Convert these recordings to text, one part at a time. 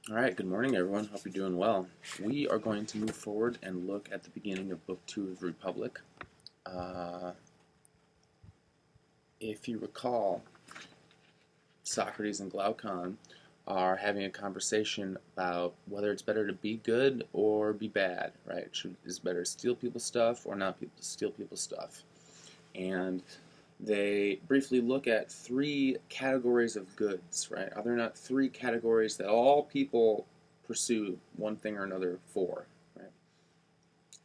All right, good morning, everyone. Hope you're doing well. We are going to move forward and look at the beginning of Book 2 of the Republic. Uh, if you recall, Socrates and Glaucon are having a conversation about whether it's better to be good or be bad, right? Is it better to steal people's stuff or not steal people's stuff? And they briefly look at three categories of goods, right? Are there not three categories that all people pursue one thing or another for, right?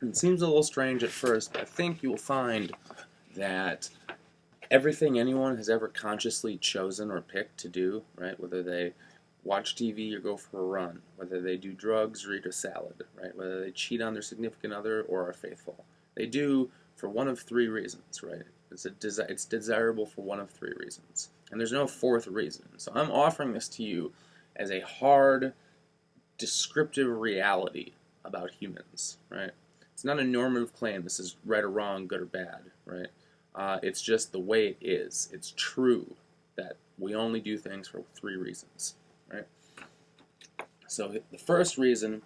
And it seems a little strange at first, but I think you will find that everything anyone has ever consciously chosen or picked to do, right? Whether they watch TV or go for a run, whether they do drugs or eat a salad, right? Whether they cheat on their significant other or are faithful. They do for one of three reasons, right? It's desirable for one of three reasons. And there's no fourth reason. So I'm offering this to you as a hard, descriptive reality about humans, right? It's not a normative claim. This is right or wrong, good or bad, right? It's just the way it is. It's true that we only do things for three reasons, right? So the first reason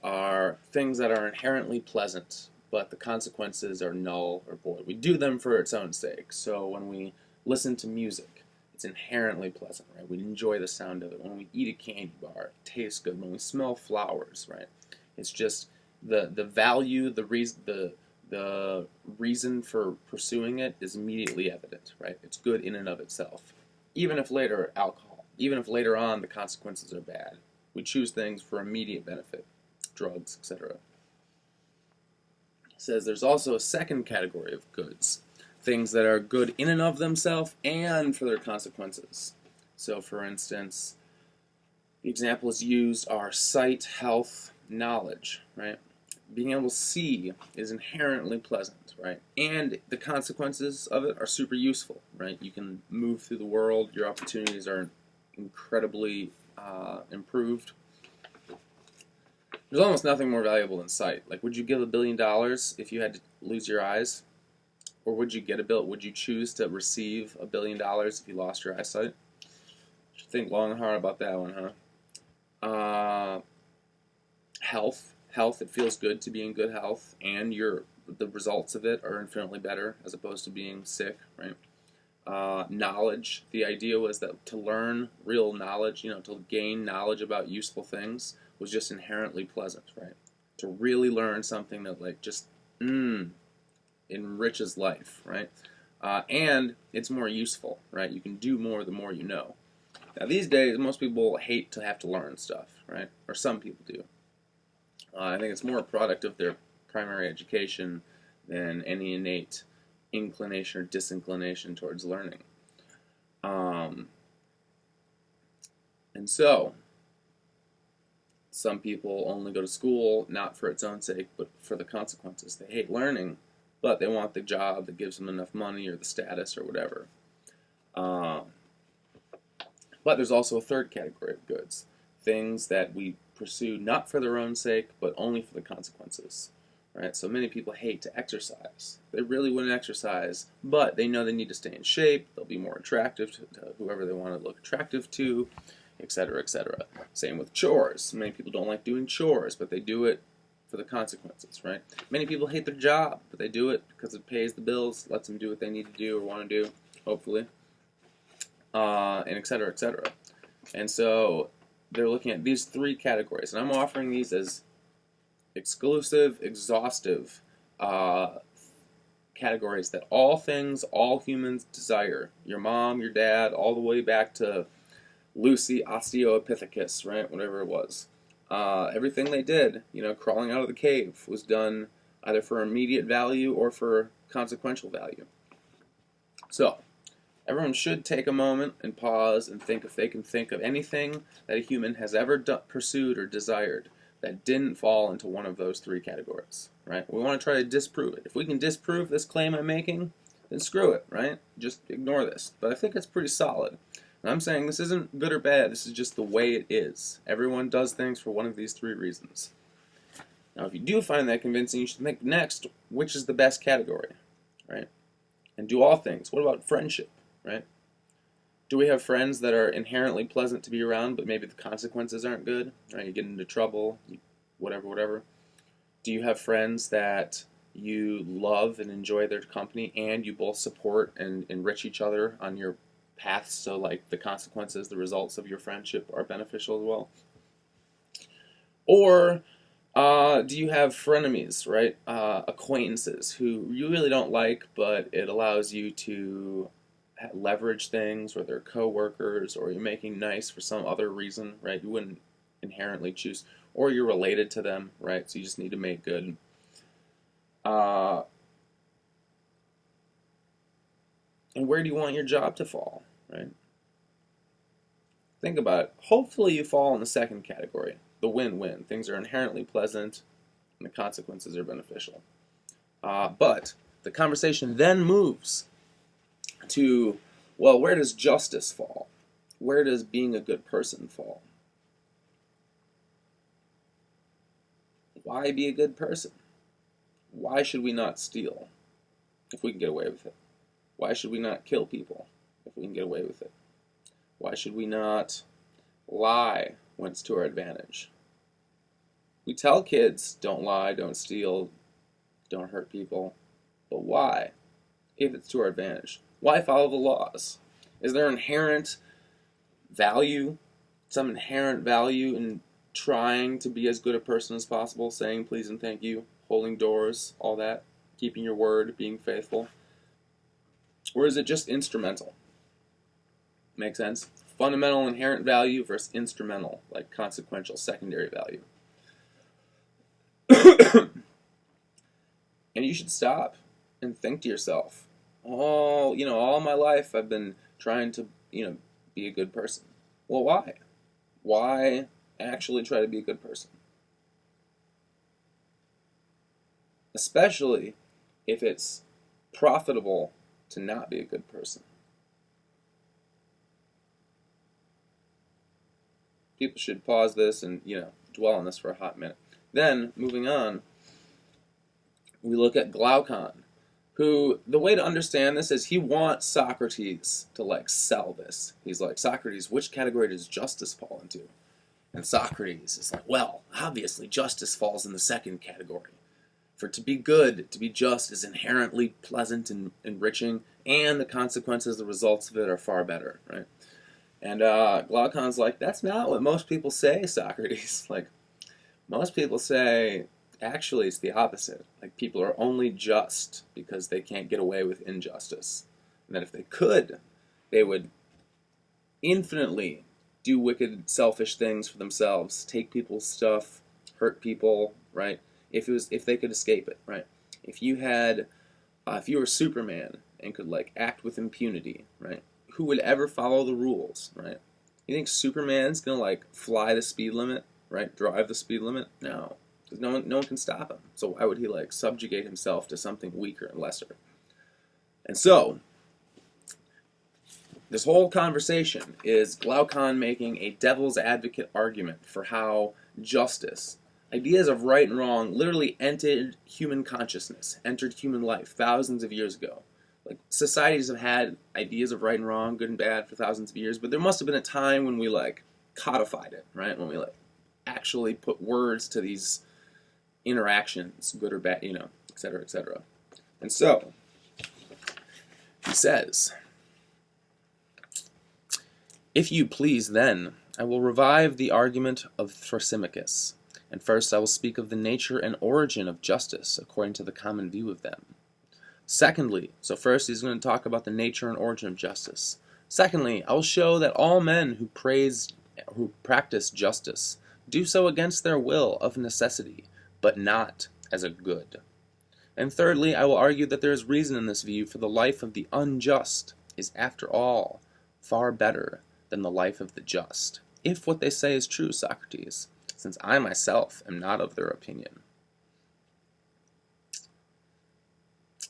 are things that are inherently pleasant, but the consequences are null or void. We do them for its own sake. So when we listen to music, it's inherently pleasant, right? We enjoy the sound of it. When we eat a candy bar, it tastes good. When we smell flowers, right? It's just the value, the reason for pursuing it is immediately evident, right? It's good in and of itself. Even if later on the consequences are bad, we choose things for immediate benefit, drugs, etc. It says there's also a second category of goods, things that are good in and of themselves and for their consequences. So, for instance, the examples used are sight, health, knowledge, right? Being able to see is inherently pleasant, right? And the consequences of it are super useful, right? You can move through the world, your opportunities are incredibly improved. There's almost nothing more valuable than sight. Like, would you give $1 billion if you had to lose your eyes? Or would you get a bill? Would you choose to receive $1 billion if you lost your eyesight? You should think long and hard about that one, huh? Health. It feels good to be in good health, and the results of it are infinitely better as opposed to being sick, right? Knowledge. The idea was that to learn real knowledge, to gain knowledge about useful things, was just inherently pleasant, right? To really learn something that just enriches life, right? And it's more useful, right? You can do more the more you know. Now these days, most people hate to have to learn stuff, right? Or some people do. I think it's more a product of their primary education than any innate inclination or disinclination towards learning. And so, some people only go to school not for its own sake, but for the consequences. They hate learning, but they want the job that gives them enough money or the status or whatever. But there's also a third category of goods, things that we pursue not for their own sake, but only for the consequences. Right? So many people hate to exercise. They really wouldn't exercise, but they know they need to stay in shape. They'll be more attractive to whoever they want to look attractive to, etc., etc. Same with chores. Many people don't like doing chores, but they do it for the consequences, right? Many people hate their job, but they do it because it pays the bills, lets them do what they need to do or want to do, hopefully, and etc., etc. And so they're looking at these three categories, and I'm offering these as exclusive, exhaustive categories that all humans desire. Your mom, your dad, all the way back to Lucy Osteopithecus, right? Whatever it was. Everything they did, crawling out of the cave, was done either for immediate value or for consequential value. So, everyone should take a moment and pause and think if they can think of anything that a human has ever pursued or desired that didn't fall into one of those three categories, right? We want to try to disprove it. If we can disprove this claim I'm making, then screw it, right? Just ignore this. But I think it's pretty solid. And I'm saying this isn't good or bad. This is just the way it is. Everyone does things for one of these three reasons. Now, if you do find that convincing, you should think next, which is the best category, right? And do all things. What about friendship, right? Do we have friends that are inherently pleasant to be around, but maybe the consequences aren't good? Right? You get into trouble, whatever, whatever. Do you have friends that you love and enjoy their company, and you both support and enrich each other on your paths, so like the consequences, the results of your friendship are beneficial as well? Or do you have frenemies, right? Acquaintances who you really don't like, but it allows you to leverage things, or they're coworkers, or you're making nice for some other reason, right? You wouldn't inherently choose, or you're related to them, right? So you just need to make good. And where do you want your job to fall, right? Think about it. Hopefully you fall in the second category, the win-win. Things are inherently pleasant, and the consequences are beneficial. But the conversation then moves to, well, where does justice fall? Where does being a good person fall? Why be a good person? Why should we not steal if we can get away with it? Why should we not kill people if we can get away with it? Why should we not lie when it's to our advantage? We tell kids, don't lie, don't steal, don't hurt people. But why, if it's to our advantage? Why follow the laws? Is there inherent value, some inherent value in trying to be as good a person as possible, saying please and thank you, holding doors, all that, keeping your word, being faithful? Or is it just instrumental? Make sense? Fundamental inherent value versus instrumental, like consequential secondary value. And you should stop and think to yourself, all my life I've been trying to, be a good person. Well, why? Why actually try to be a good person? Especially if it's profitable to not be a good person. People should pause this and, dwell on this for a hot minute. Then, moving on, we look at Glaucon, who, the way to understand this is he wants Socrates to, sell this. He's like, Socrates, which category does justice fall into? And Socrates is like, well, obviously justice falls in the second category. For to be good, to be just, is inherently pleasant and enriching, and the consequences, the results of it are far better, right? And Glaucon's like, that's not what most people say, Socrates. Most people say, actually, it's the opposite. People are only just because they can't get away with injustice. And that if they could, they would infinitely do wicked, selfish things for themselves, take people's stuff, hurt people, right? If they could escape it, right? If you were Superman and could act with impunity, right? Who would ever follow the rules, right? You think Superman's gonna fly the speed limit, right? Drive the speed limit? No, because no one can stop him. So why would he subjugate himself to something weaker and lesser? And so this whole conversation is Glaucon making a devil's advocate argument for how justice, ideas of right and wrong, literally entered human consciousness, entered human life thousands of years ago. Societies have had ideas of right and wrong, good and bad, for thousands of years, but there must have been a time when we codified it, right? When we actually put words to these interactions, good or bad, et cetera, et cetera. And so he says, if you please, then I will revive the argument of Thrasymachus, and first I will speak of the nature and origin of justice according to the common view of them. Secondly, so first he's going to talk about the nature and origin of justice. Secondly, I will show that all men who practice justice do so against their will of necessity, but not as a good. And thirdly, I will argue that there is reason in this view, for the life of the unjust is, after all, far better than the life of the just, if what they say is true, Socrates, since I myself am not of their opinion.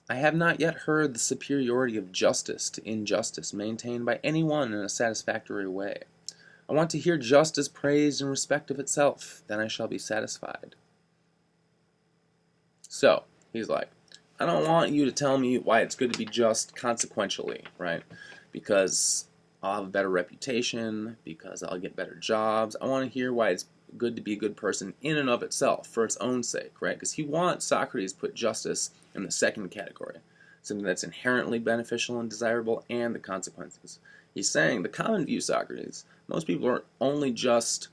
I have not yet heard the superiority of justice to injustice maintained by anyone in a satisfactory way. I want to hear justice praised in respect of itself, then I shall be satisfied. So, he's like, I don't want you to tell me why it's good to be just consequentially, right? Because I'll have a better reputation because I'll get better jobs. I want to hear why it's good to be a good person in and of itself for its own sake, right? Because he wants Socrates to put justice in the second category, something that's inherently beneficial and desirable, and the consequences. He's saying the common view, Socrates, most people are only just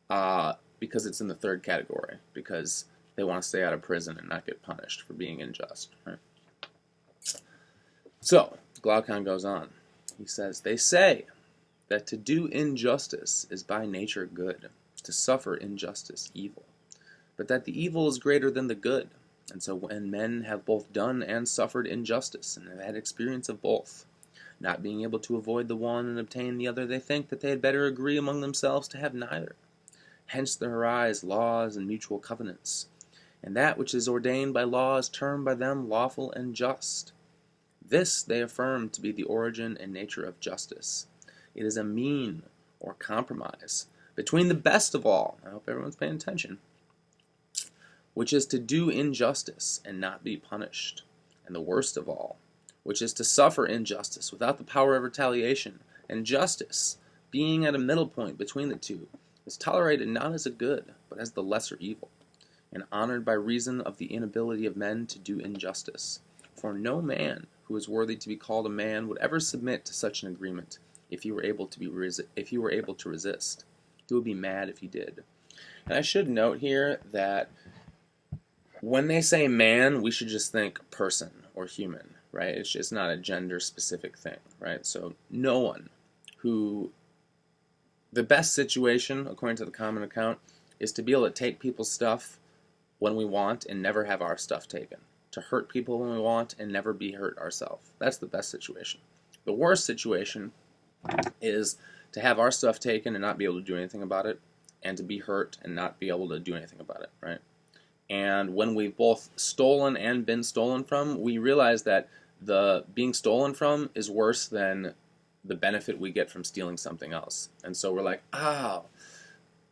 because it's in the third category, because they want to stay out of prison and not get punished for being unjust, right? So, Glaucon goes on. He says, they say that to do injustice is by nature good, to suffer injustice evil, but that the evil is greater than the good. And so when men have both done and suffered injustice, and have had experience of both, not being able to avoid the one and obtain the other, they think that they had better agree among themselves to have neither. Hence there arise laws and mutual covenants, and that which is ordained by law is termed by them lawful and just. This they affirm to be the origin and nature of justice. It is a mean or compromise between the best of all, I hope everyone's paying attention, which is to do injustice and not be punished, and the worst of all, which is to suffer injustice without the power of retaliation, and justice, being at a middle point between the two, is tolerated not as a good, but as the lesser evil, and honored by reason of the inability of men to do injustice. For no man who is worthy to be called a man would ever submit to such an agreement if he were able to resist. He would be mad if he did. And I should note here that when they say man, we should just think person or human, right? It's just not a gender-specific thing, right? So no one who... The best situation, according to the common account, is to be able to take people's stuff when we want and never have our stuff taken. To hurt people when we want and never be hurt ourselves. That's the best situation. The worst situation is to have our stuff taken and not be able to do anything about it, and to be hurt and not be able to do anything about it, right? And when we've both stolen and been stolen from, we realize that the being stolen from is worse than the benefit we get from stealing something else. And so we're like, oh,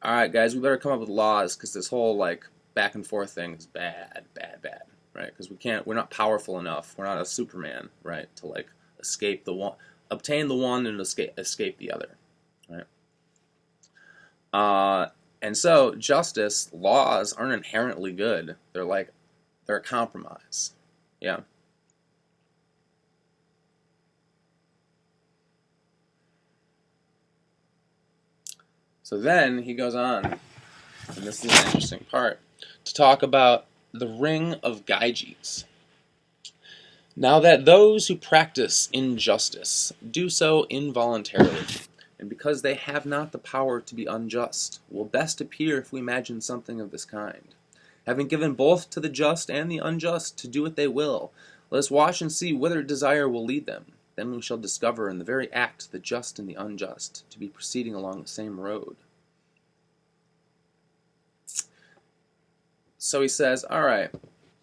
all right, guys, we better come up with laws because this whole like back and forth thing is bad, right? Because we're not powerful enough. We're not a Superman, right? To like escape the one, obtain the one and escape the other, right? And so justice, laws aren't inherently good. They're a compromise, yeah. So then he goes on, and this is an interesting part, to talk about the ring of Gyges. Now that those who practice injustice do so involuntarily, and because they have not the power to be unjust, will best appear if we imagine something of this kind. Having given both to the just and the unjust to do what they will, let us watch and see whither desire will lead them. Then we shall discover in the very act the just and the unjust to be proceeding along the same road. So he says, all right,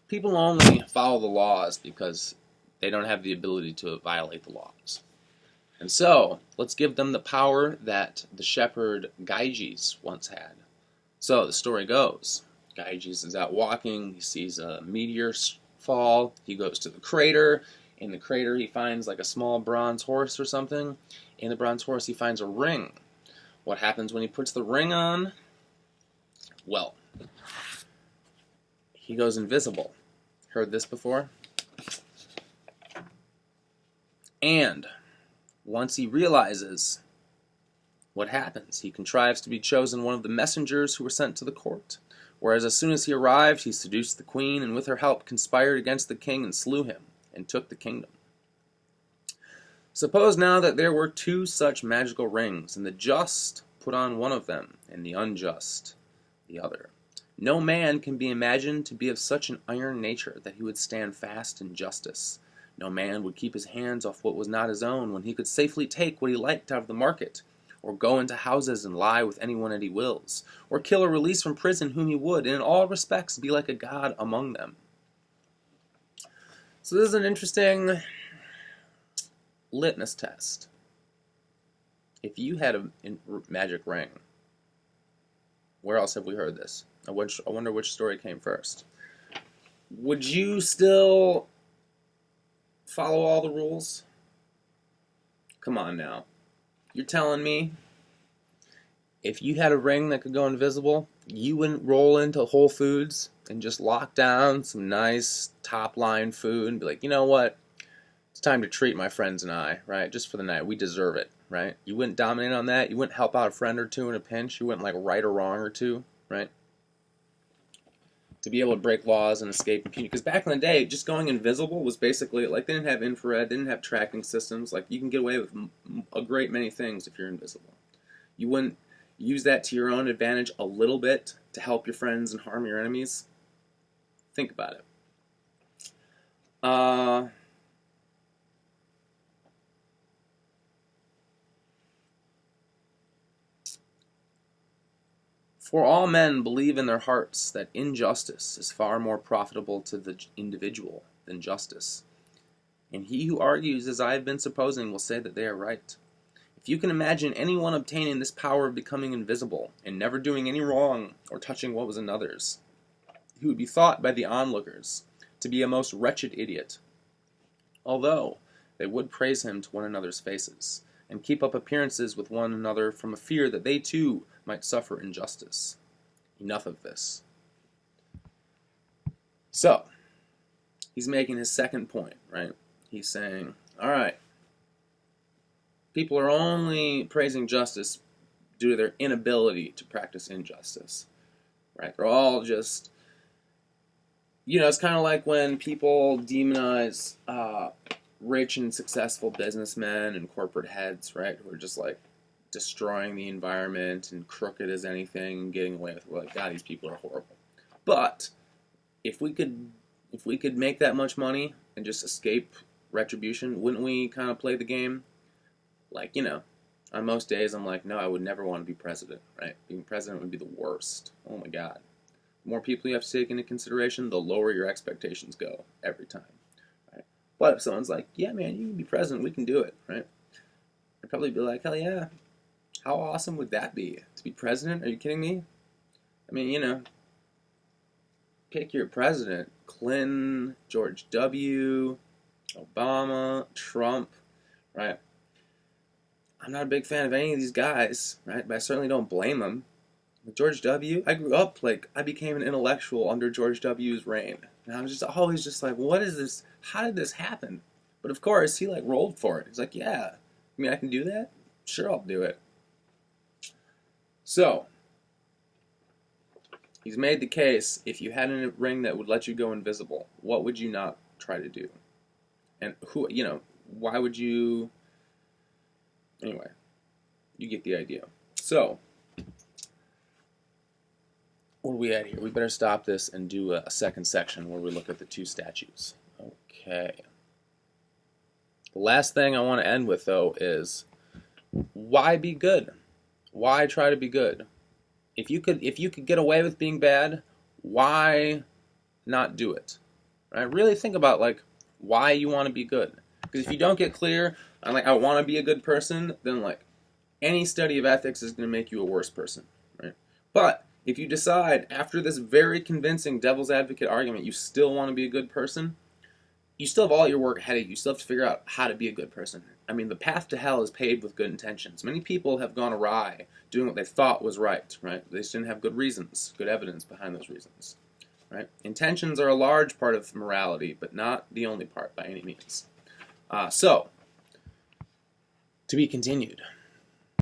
people only follow the laws because they don't have the ability to violate the laws. And so, let's give them the power that the shepherd Gyges once had. So the story goes, Gyges is out walking, he sees a meteor fall, he goes to the crater. In the crater he finds like a small bronze horse or something. In the bronze horse he finds a ring. What happens when he puts the ring on? Well, he goes invisible. Heard this before? And once he realizes what happens, he contrives to be chosen one of the messengers who were sent to the court. Whereas as soon as he arrived, he seduced the queen, and with her help conspired against the king and slew him, and took the kingdom. Suppose now that there were two such magical rings, and the just put on one of them, and the unjust the other. No man can be imagined to be of such an iron nature that he would stand fast in justice. No man would keep his hands off what was not his own when he could safely take what he liked out of the market, or go into houses and lie with anyone that he wills, or kill or release from prison whom he would, and in all respects be like a god among them. So this is an interesting litmus test. If you had a magic ring, where else have we heard this? I wonder which story came first. Would you still follow all the rules? Come on now. You're telling me if you had a ring that could go invisible, you wouldn't roll into Whole Foods and just lock down some nice top line food and be like, you know what? It's time to treat my friends and I, right? Just for the night. We deserve it, right? You wouldn't dominate on that. You wouldn't help out a friend or two in a pinch. You wouldn't like right or wrong or two, right? To be able to break laws and escape impunity. Because back in the day, just going invisible was basically like they didn't have infrared, they didn't have tracking systems. Like you can get away with a great many things if you're invisible. You wouldn't use that to your own advantage a little bit to help your friends and harm your enemies. Think about it. For all men believe in their hearts that injustice is far more profitable to the individual than justice. And he who argues as I have been supposing will say that they are right. If you can imagine anyone obtaining this power of becoming invisible and never doing any wrong or touching what was another's, he would be thought by the onlookers to be a most wretched idiot, although they would praise him to one another's faces, and keep up appearances with one another from a fear that they too might suffer injustice. Enough of this. So, he's making his second point, right? He's saying, all right, people are only praising justice due to their inability to practice injustice, right? They're all just, it's kind of like when people demonize rich and successful businessmen and corporate heads, right, who are just like destroying the environment and crooked as anything and getting away with it. We're like, God, these people are horrible. But if we could make that much money and just escape retribution, wouldn't we kind of play the game? Like, on most days I'm like, no, I would never want to be president, right? Being president would be the worst. Oh my God. The more people you have to take into consideration, the lower your expectations go every time. But if someone's like, yeah, man, you can be president, we can do it, right? I'd probably be like, hell yeah. How awesome would that be? To be president? Are you kidding me? I mean, pick your president. Clinton, George W., Obama, Trump, right? I'm not a big fan of any of these guys, right? But I certainly don't blame them. George W., I grew up, I became an intellectual under George W.'s reign. And I was just always just like, what is this? How did this happen? But of course, he rolled for it. He's like, yeah, I can do that? Sure, I'll do it. So, he's made the case, if you had a ring that would let you go invisible, what would you not try to do? And why would you... Anyway, you get the idea. So, what are we at here? We better stop this and do a second section where we look at the two statues. Okay. The last thing I want to end with, though, is why be good? Why try to be good? If you could get away with being bad, why not do it? Right? Really think about why you want to be good. Because if you don't get clear on I want to be a good person, then any study of ethics is going to make you a worse person, right? But if you decide after this very convincing devil's advocate argument you still want to be a good person, you still have all your work ahead of you. You still have to figure out how to be a good person. I mean, the path to hell is paved with good intentions. Many people have gone awry doing what they thought was right? They just didn't have good reasons, good evidence behind those reasons, right? Intentions are a large part of morality, but not the only part by any means. So, to be continued.